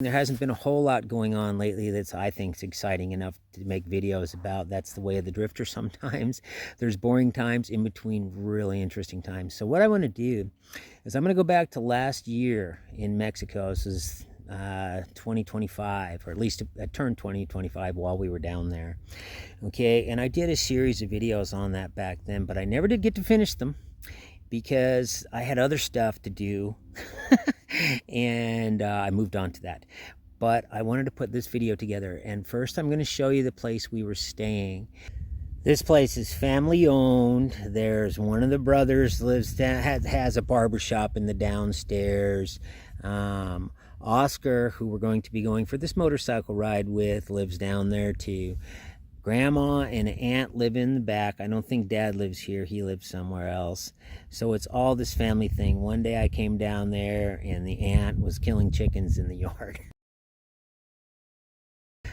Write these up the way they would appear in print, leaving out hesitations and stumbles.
There hasn't been a whole lot going on lately that's, I think, is exciting enough to make videos about. That's the way of the drifter sometimes. There's boring times in between really interesting times. So what I want to do is I'm going to go back to last year in Mexico. This is 2025, or at least it turned 2025 while we were down there. Okay, and I did a series of videos on that back then, but I never did get to finish them because I had other stuff to do. And I moved on to that. But I wanted to put this video together. And first I'm going to show you the place we were staying. This place is family owned. There's one of the brothers lives down, has a barber shop in the downstairs. Oscar, who we're going to be going for this motorcycle ride with, lives down there too. Grandma and aunt live in the back. I don't think Dad lives here. He lives somewhere else. So it's all this family thing. One day I came down there and the aunt was killing chickens in the yard.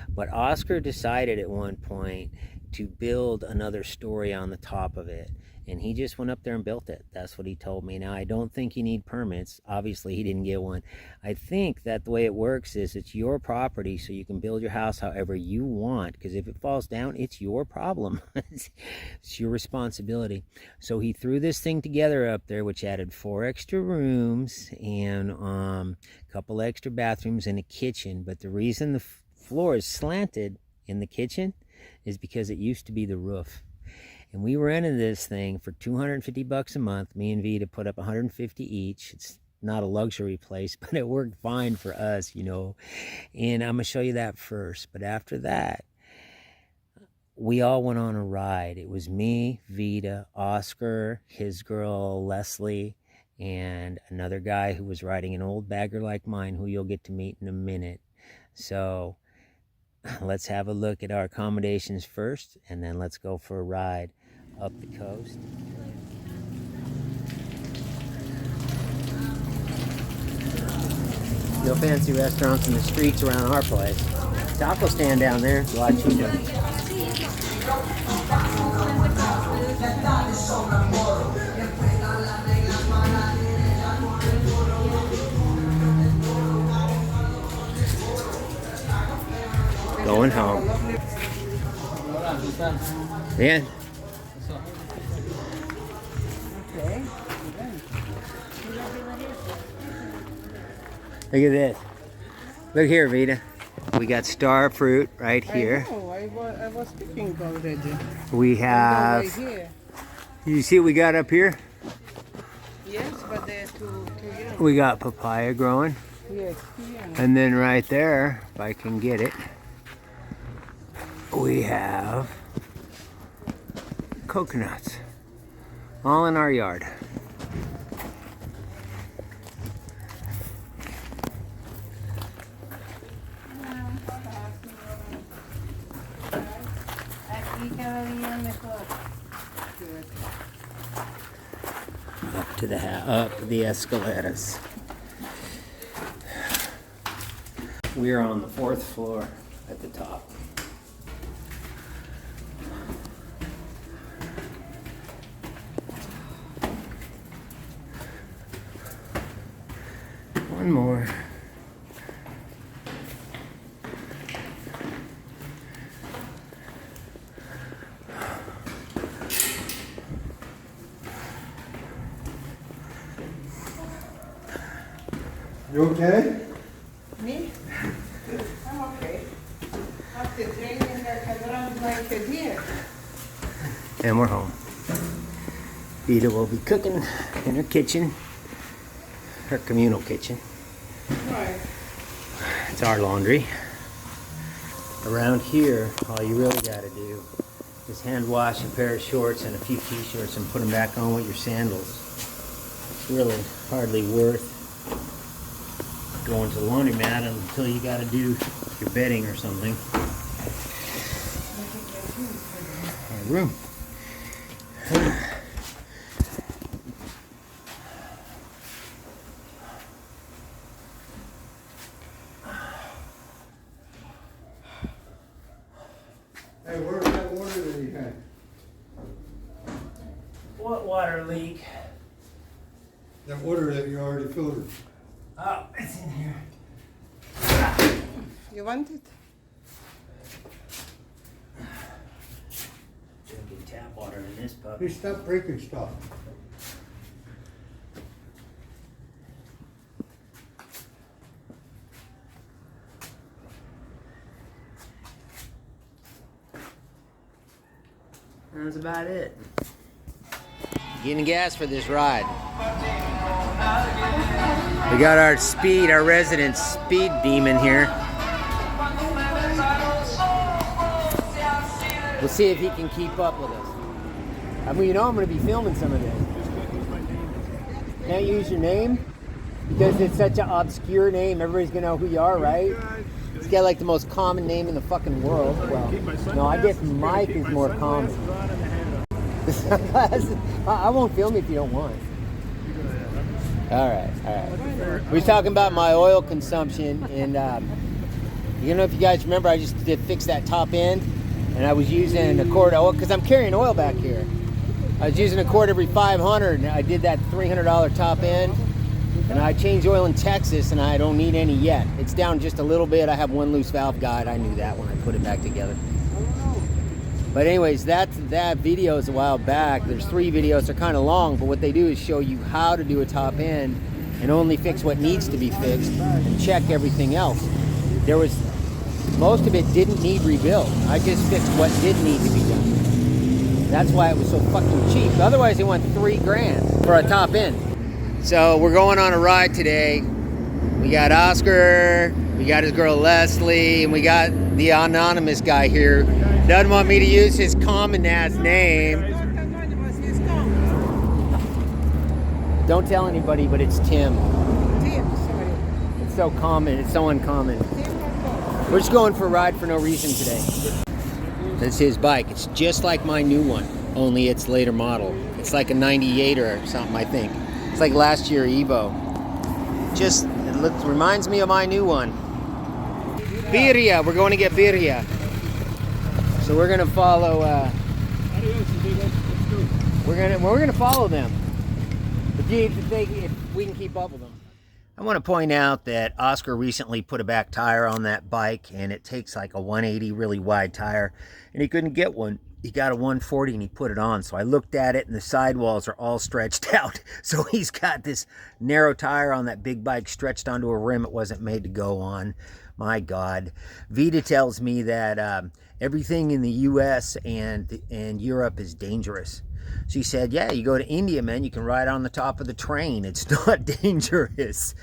But Oscar decided at one point to build another story on the top of it. And he just went up there and built it. That's what he told me. Now, I don't think you need permits. Obviously, he didn't get one. I think that the way it works is it's your property, so you can build your house however you want. Because if it falls down, it's your problem. It's your responsibility. So he threw this thing together up there, which added 4 extra rooms and a couple extra bathrooms and a kitchen. But the reason the floor is slanted in the kitchen is because it used to be the roof. And we rented this thing for $250 a month. Me and Vida put up $150 each. It's not a luxury place, but it worked fine for us, you know. And I'm going to show you that first. But after that, we all went on a ride. It was me, Vida, Oscar, his girl, Leslie, and another guy who was riding an old bagger like mine, who you'll get to meet in a minute. So let's have a look at our accommodations first, and then let's go for a ride up the coast. No fancy restaurants in the streets around our place. Taco stand down there. Guachito. Going home. Yeah. Okay. Look at this. Look here, Vida. We got star fruit right here. I know. I was speaking already. We have. Right here. You see what we got up here? Yes, but they're too young. We got papaya growing. Yes, too young. And then right there, if I can get it, we have coconuts. All in our yard. Up the escalators. We're on the 4th floor at the top. One more. You okay? Me? I'm okay. After drinking that, I drank like a deer. And we're home. Vida will be cooking in her kitchen, her communal kitchen. Right. It's our laundry. Around here, all you really gotta do is hand wash a pair of shorts and a few t-shirts and put them back on with your sandals. It's really hardly worth going to the laundromat until you gotta do your bedding or something. Our room. Hey, where's that water that you had? What water leak? That water that you already filtered. Oh, it's in here. You want it? Drinking tap water in this puppy. Hey, stop breaking stuff. That's about it. Getting gas for this ride. We got our resident speed demon here. We'll see if he can keep up with us. I mean, you know I'm going to be filming some of this. Can't use your name? Because it's such an obscure name, everybody's going to know who you are, right? It's got like the most common name in the fucking world. Well, no, I guess Mike is more common. I won't film if you don't want. All right. We was talking about my oil consumption, and you know, if you guys remember, I just did fix that top end, and I was using a quart of oil because I'm carrying oil back here. I was using a quart every 500, and I did that $300 top end, and I changed oil in Texas, and I don't need any yet. It's down just a little bit. I have one loose valve guide. I knew that when I put it back together. But anyways, that video is a while back. There's 3 videos. They're kind of long, but what they do is show you how to do a top end and only fix what needs to be fixed and check everything else. Most of it didn't need rebuilt. I just fixed what did need to be done. That's why it was so fucking cheap. Otherwise, they want $3 grand for a top end. So we're going on a ride today. We got Oscar, we got his girl Leslie, and we got the anonymous guy here. Doesn't want me to use his common ass name. Don't tell anybody, but it's Tim. Tim, sorry. It's so common, it's so uncommon. We're just going for a ride for no reason today. That's his bike. It's just like my new one, only it's later model. It's like a 98 or something, I think. It's like last year Evo. It reminds me of my new one. Birria, we're going to get birria. So we're gonna follow. We're gonna follow them. If we can keep up with them. I want to point out that Oscar recently put a back tire on that bike, and it takes like a 180 really wide tire, and he couldn't get one. He got a 140 and he put it on. So I looked at it, and the sidewalls are all stretched out. So he's got this narrow tire on that big bike stretched onto a rim it wasn't made to go on. My God. Vida tells me that everything in the U.S. and Europe is dangerous. She said, yeah, you go to India, man, you can ride on the top of the train. It's not dangerous.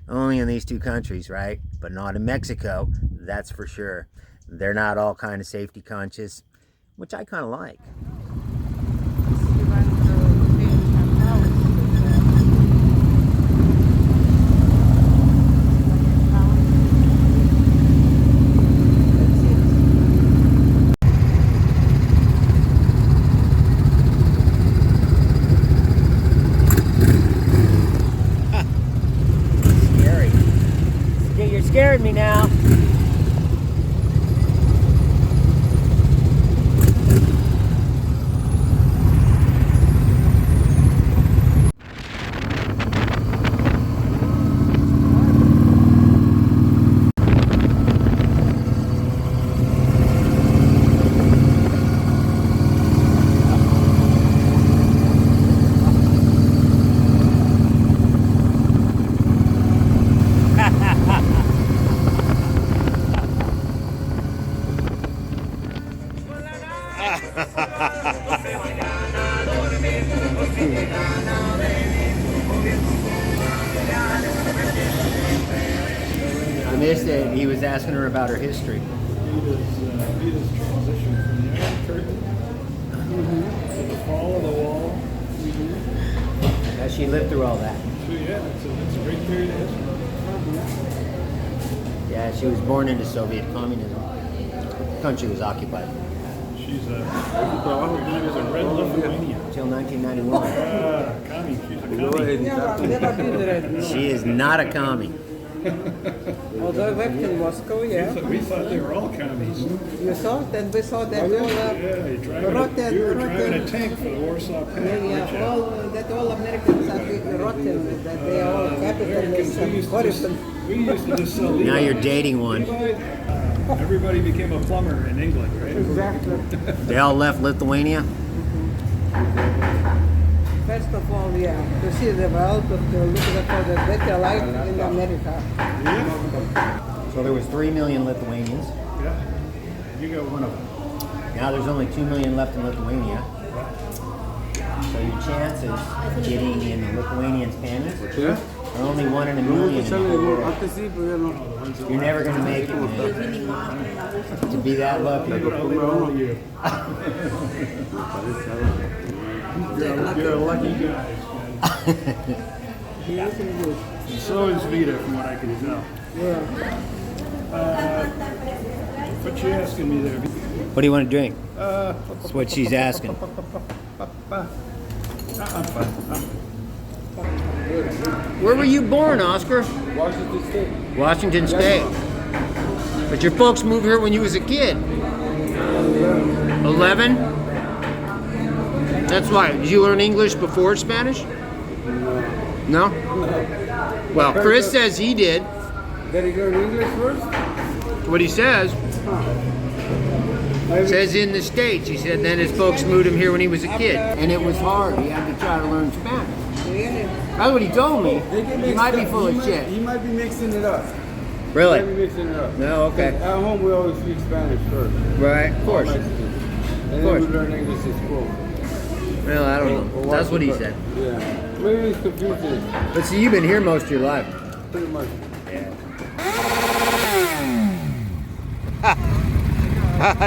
Only in these 2 countries, right? But not in Mexico, that's for sure. They're not all kind of safety conscious, which I kind of like. Scared me now. I missed it. He was asking her about her history. Vida's transition from the Iron Curtain to the fall of the wall. Yeah, she lived through all that. So yeah, it's a great period of history. Yeah, she was born into Soviet communism. The country was occupied. She's a red Lithuania. Until 1991. Commie. She's a commie. She is not a commie. Although I worked in Moscow, yeah. We thought they were all commies. You thought, and we saw that all Yeah, you were driving a tank for the Warsaw Pact. all Americans are rotten, that they are all capitalists and corrupt. We used to just sell Levi's. Now you're dating one. Everybody became a plumber in England, right? Exactly. They all left Lithuania. First of all, yeah, to see the world, to look for the better life in America. Yeah. So there was 3 million Lithuanians. Yeah. You got one of them. Now there's only 2 million left in Lithuania. So your chances of getting in the Lithuanian Spanish Yeah. are only 1 in a million. You're never going to make it, man. To be that lucky. You're a lucky guy. So is Vida, from what I can tell. Yeah. What you asking me there? What do you want to drink? That's what she's asking. Where were you born, Oscar? Washington State. Washington State. But your folks moved here when you was a kid. 11? That's why. Did you learn English before Spanish? No? Well, Chris says he did. Did he learn English first? What he says. Says in the States. He said then his folks moved him here when he was a kid. And it was hard. He had to try to learn Spanish. Really? That's what he told me. He might be full of shit. He might be mixing it up. Really? He might be mixing it up. No, okay. At home, we always speak Spanish first. Right, of course. And then course. we learn English at school. Well, I don't know. That's what he said. Yeah. Maybe he's confused. But see, you've been here most of your life. Pretty much.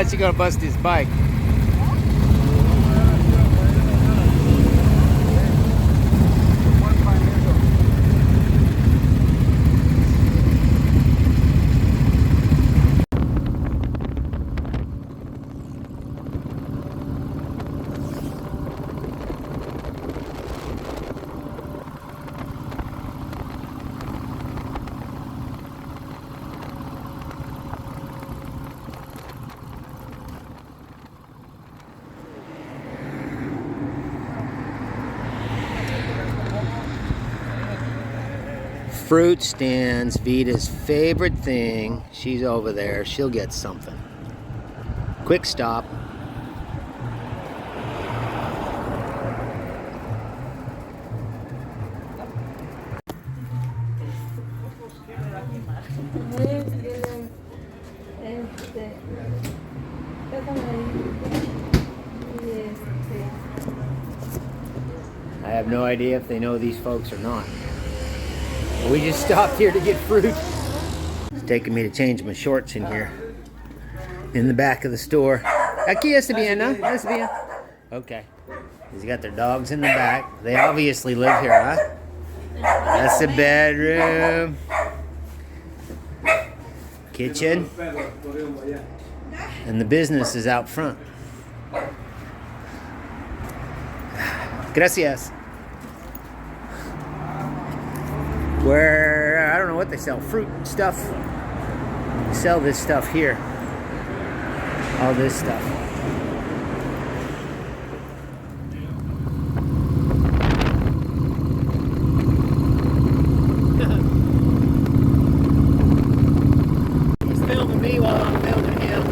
She's gonna bust his bike. Fruit stands, Vita's favorite thing. She's over there. She'll get something. Quick stop. I have no idea if they know these folks or not. We just stopped here to get fruit. It's taking me to change my shorts in here. In the back of the store. Aquí está bien, ¿no? Está bien. Okay. He's got their dogs in the back. They obviously live here, huh? That's the bedroom. Kitchen. And the business is out front. Gracias. Where, I don't know what they sell, fruit stuff. They sell this stuff here. All this stuff. He's filming me while I'm filming him.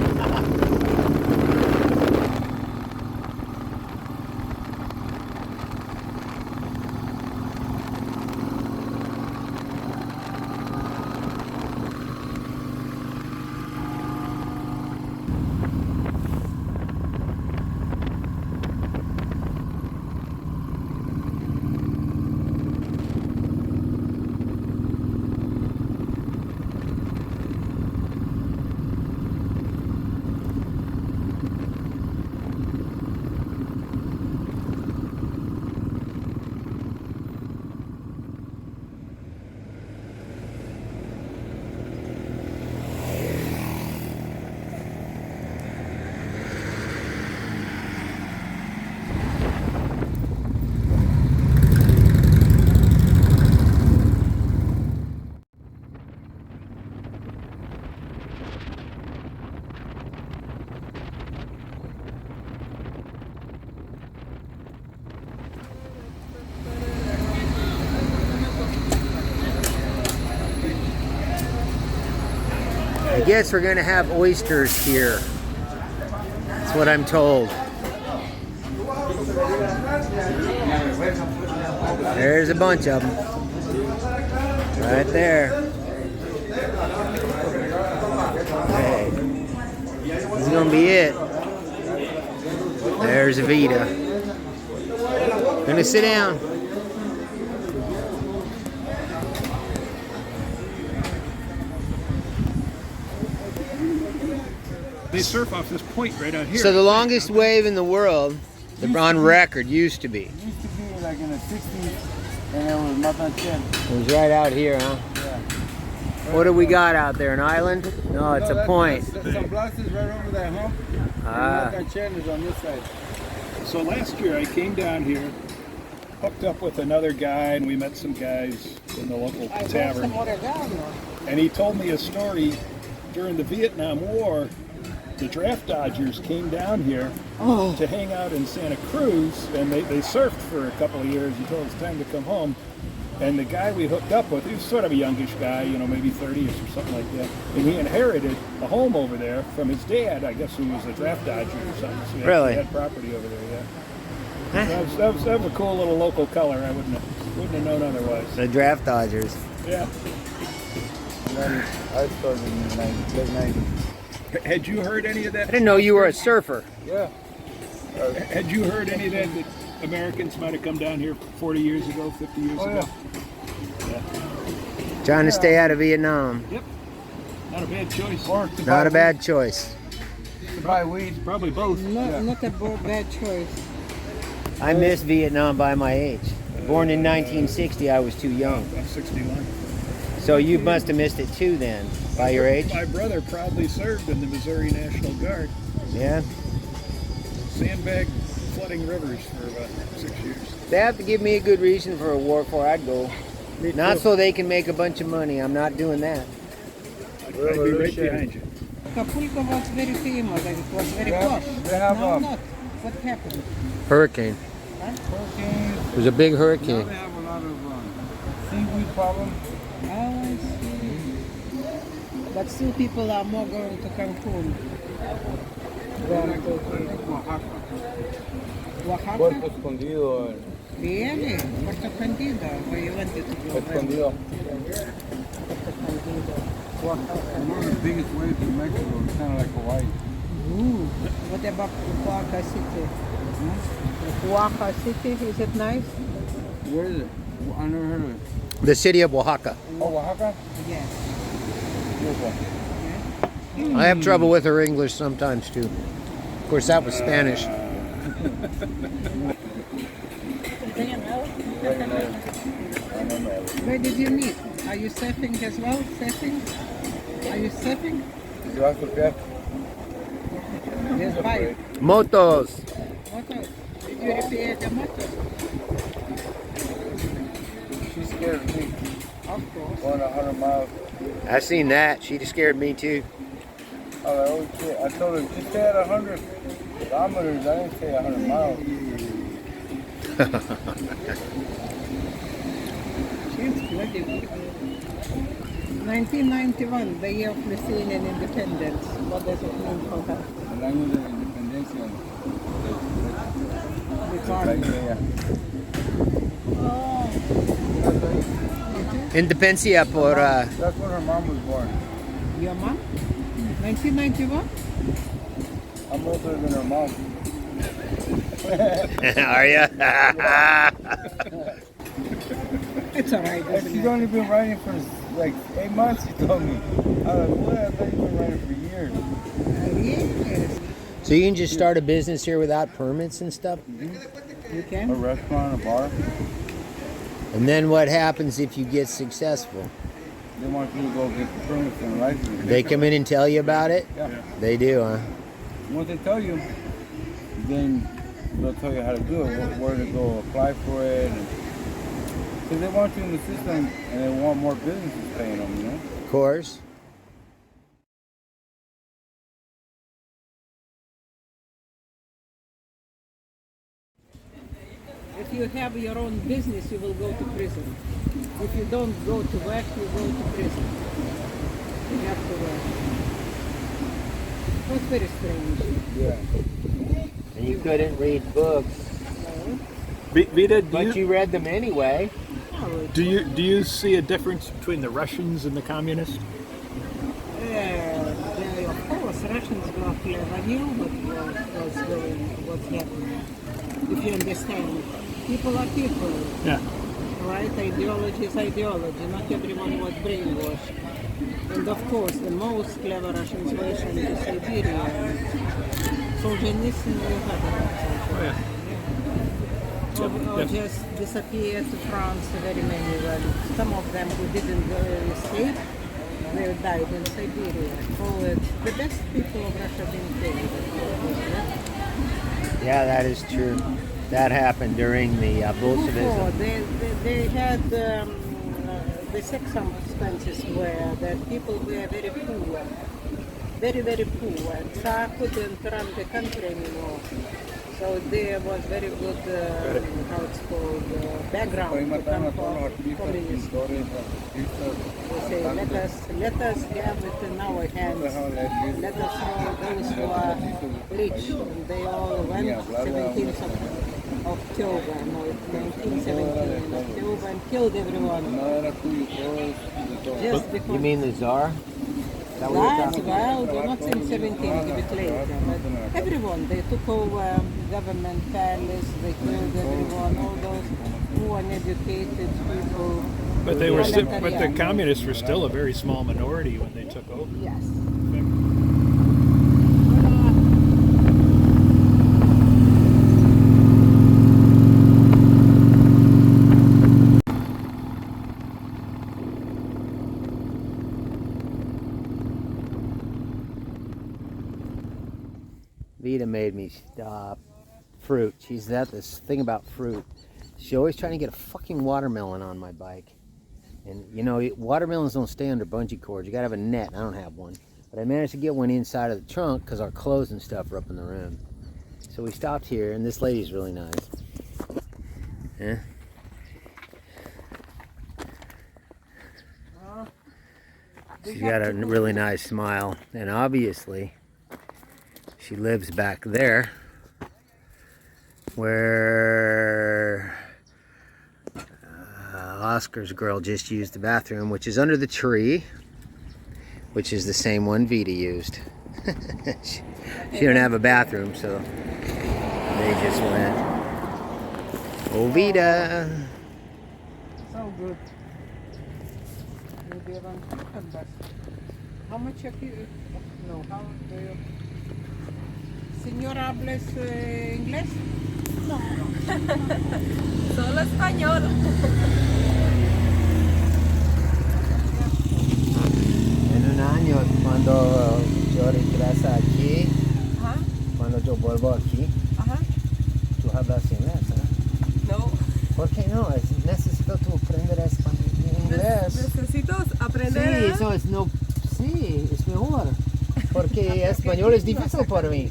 guess we're gonna have oysters here. That's what I'm told. There's a bunch of them. Right there. Hey, this is gonna be it. There's Vida. Gonna sit down. They surf off this point right out here. So the longest wave in the world, on record, used to be. It used to be like in the 60s, and it was nothing. It was right out here, huh? Yeah. What do we got out there? An island? No, it's a point. Some blocks is right over that hump. Ah. And Chen is on this side. So last year I came down here, hooked up with another guy, and we met some guys in the local tavern. And he told me a story during the Vietnam War. The draft dodgers came down here to hang out in Santa Cruz, and they surfed for a couple of years until it was time to come home. And the guy we hooked up with, he was sort of a youngish guy, you know, maybe 30ish or something like that. And he inherited a home over there from his dad, I guess, who was a draft dodger or something. So he Really? had property over there, yeah. That was a cool little local color. I wouldn't have known otherwise. The draft dodgers. Yeah. I started in the late 90s. Had you heard any of I that? didn't know you were a surfer. Yeah. Had you heard any of that Americans might have come down here 40 years ago, 50 years Oh, ago? yeah. Trying to stay out of Vietnam. Yep. Not a bad choice. Or to Not buy a bad choice. weed. To buy weed. Probably both. Not a bad choice. I missed Vietnam by my age. Born in 1960, I was too young. I'm 61. So you must have missed it too then, by your age? My brother proudly served in the Missouri National Guard. Yeah? Sandbag flooding rivers for about 6 years. They have to give me a good reason for a war before I'd go. Not so they can make a bunch of money. I'm not doing that. I'd be right behind you. Acapulco was very famous and it was very Yeah, posh. they have, Now not. What happened? Hurricane. Hurricanes. It was a big Now hurricane. they have a lot of seaweed problem. Oh, I see. But still people are more going to Cancun than to Oaxaca. Oaxaca. Puerto Escondido. Really? Puerto Escondido, where you wanted to go. Escondido. Puerto Escondido. Oaxaca. One of the biggest waves in Mexico. It's kind of like Hawaii. Ooh. What about Oaxaca City? Oaxaca City, is it nice? Where is it? I never heard of it. The city of Oaxaca. Oh, Oaxaca? Yes. Beautiful. I have trouble with her English sometimes too. Of course, that was Spanish. Where did you meet? Are you surfing as well? Surfing? Are you surfing? You have to get Yes, bye. Motos. Motor. Did you repair the motor? She scared me. Of course. Going 100 miles. I seen that. She scared me too. I was like, oh shit. I told her, just stay at 100 kilometers. I didn't say 100 miles. She's bloody good. 1991, the year of Lithuanian independence. What does it mean for her? El año de independencia. Because oh, Independencia por... That's when her mom was born. your mom? 1991? I'm older than her mom. Are ya? It's alright, If isn't she's it? only been writing for like 8 months, she told me. I was like, what? I thought you've been writing for years. Yes, So you can just start a business here without permits and stuff? you A can. restaurant, a bar. And then what happens if you get successful? They want you to go get the permits and license. They come in and tell you about it? Yeah. They do, huh? Once they tell you, then they'll tell you how to do it, where to go apply for it. Because they want you in the system and they want more businesses paying them, you know? Of course. If you have your own business, you will go to prison. If you don't go to work, you go to prison. You have to work. It was very strange. Yeah. And you couldn't read books, No. Vida, but you read them anyway. No, do you see a difference between the Russians and the communists? of course, Russians were clever, knew what's happening. If you understand, people are people, Yeah. right? Ideology is ideology. Not everyone was brainwashed. And of course, the most clever Russians were sent to Siberia. Solzhenitsyn, you heard about Oh, yeah. or just disappeared to France, very many. Well, some of them who didn't escape, they died in Siberia. Oh, the best people of Russia didn't killed. Yeah, that is true. That happened during the Bolshevism. They had the circumstances were that people were very poor, very, very poor. Tsar couldn't run the country anymore. So there was very good, how it's called, background to come for communists. They say, let us have it in our hands. Let us know those who are rich. And they all went 17th of October, no, 1917 October, and killed everyone. Just because. You mean the Tsar? That's well, they're not saying 17, a bit later. But everyone, they took over government palace, they killed everyone, all those poor uneducated people. But but the communists were still a very small minority when they took over. Yes. Vida made me stop. Fruit. She's got this thing about fruit. She's always trying to get a fucking watermelon on my bike. And you know, watermelons don't stay under bungee cords. You gotta have a net. I don't have one. But I managed to get one inside of the trunk because our clothes and stuff are up in the room. So we stopped here, and this lady's really nice. Yeah. She's got a really nice smile, and obviously she lives back there where Oscar's girl just used the bathroom, which is under the tree, which is the same one Vida used. she didn't have a bathroom, so they just went, oh Vida. So good. Maybe around 200. How much of you? No, how do you? Señora, ¿hablas inglés? No. Solo español. En un año, cuando yo regreso aquí, Ajá, cuando yo vuelvo aquí, ajá. tú hablas inglés, ¿eh? No. ¿Por qué no? Necesito tú aprender inglés. Necesito aprender. Sí, eso es no. Sí, es mejor. Porque español es difícil para mí.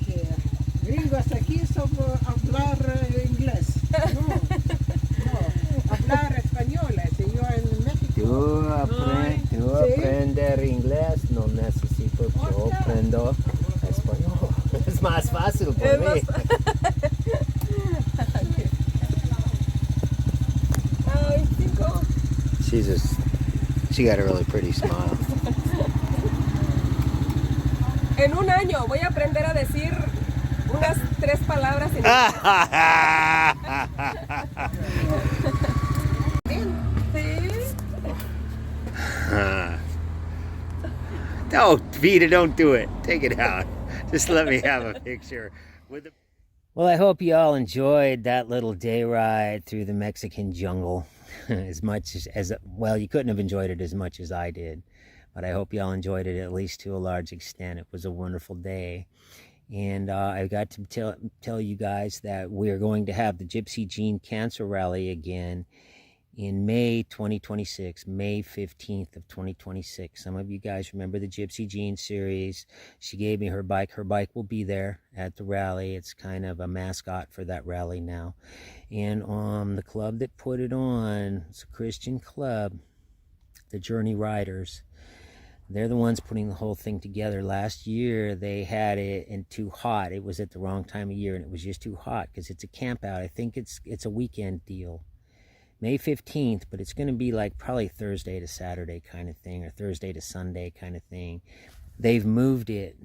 Gringos aquí son hablar inglés. No, no. Hablar español. Si yo en México. Tú aprender inglés, no necesito yo aprendo español. Es más fácil para mí. Ay, chico. She got a really pretty smile. En un año voy a aprender a decir unas 3 palabras en inglés. No, Vida, don't do it. Take it out. Just let me have a picture with the. Well, I hope you all enjoyed that little day ride through the Mexican jungle as much as well, you couldn't have enjoyed it as much as I did. But I hope you all enjoyed it at least to a large extent. It was a wonderful day. And I got to tell you guys that we're going to have the Gypsy Gene Cancer Rally again in May 2026, May 15th of 2026. Some of you guys remember the Gypsy Gene series. She gave me her bike. Her bike will be there at the rally. It's kind of a mascot for that rally now. And the club that put it on, it's a Christian club, the Journey Riders. They're the ones putting the whole thing together. Last year they had it and too hot. It was at the wrong time of year and it was just too hot because it's a camp out. I think it's a weekend deal. May 15th, but it's going to be like probably Thursday to Saturday kind of thing, or Thursday to Sunday kind of thing. They've moved it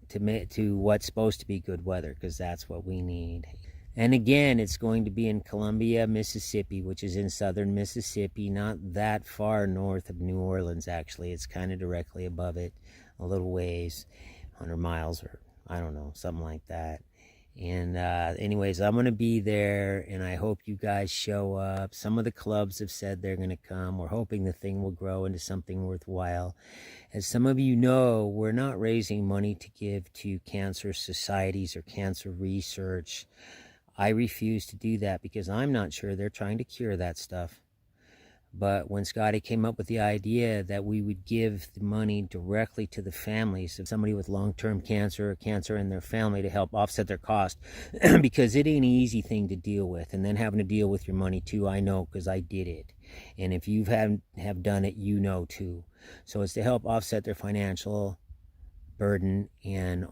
to what's supposed to be good weather because that's what we need. And again, it's going to be in Columbia, Mississippi, which is in southern Mississippi, not that far north of New Orleans, actually. It's kind of directly above it, a little ways, 100 miles or I don't know, something like that. And anyways, I'm going to be there, and I hope you guys show up. Some of the clubs have said they're going to come. We're hoping the thing will grow into something worthwhile. As some of you know, we're not raising money to give to cancer societies or cancer research. I refuse to do that because I'm not sure they're trying to cure that stuff. But when Scotty came up with the idea that we would give the money directly to the families of somebody with long-term cancer or cancer in their family to help offset their cost, because it ain't an easy thing to deal with. And then having to deal with your money too, I know because I did it. And if you have done it, you know too. So it's to help offset their financial burden, and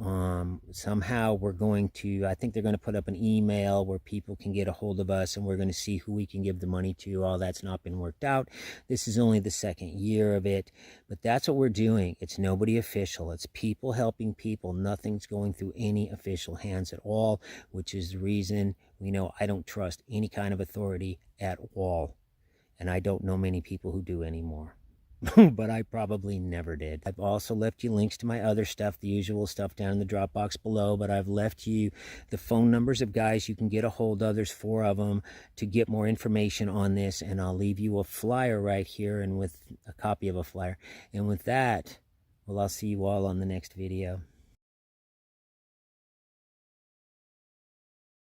somehow we're going to, I think they're going to put up an email where people can get a hold of us, and we're going to see who we can give the money to. All that's not been worked out. This is only the second year of it, but that's what we're doing. It's nobody official. It's people helping people. Nothing's going through any official hands at all, which is the reason we know I don't trust any kind of authority at all, and I don't know many people who do anymore. But I probably never did. I've also left you links to my other stuff, the usual stuff down in the drop box below, but I've left you the phone numbers of guys you can get a hold of. There's 4 of them to get more information on this, and I'll leave you a flyer right here, and with a copy of a flyer. And with that, well, I'll see you all on the next video.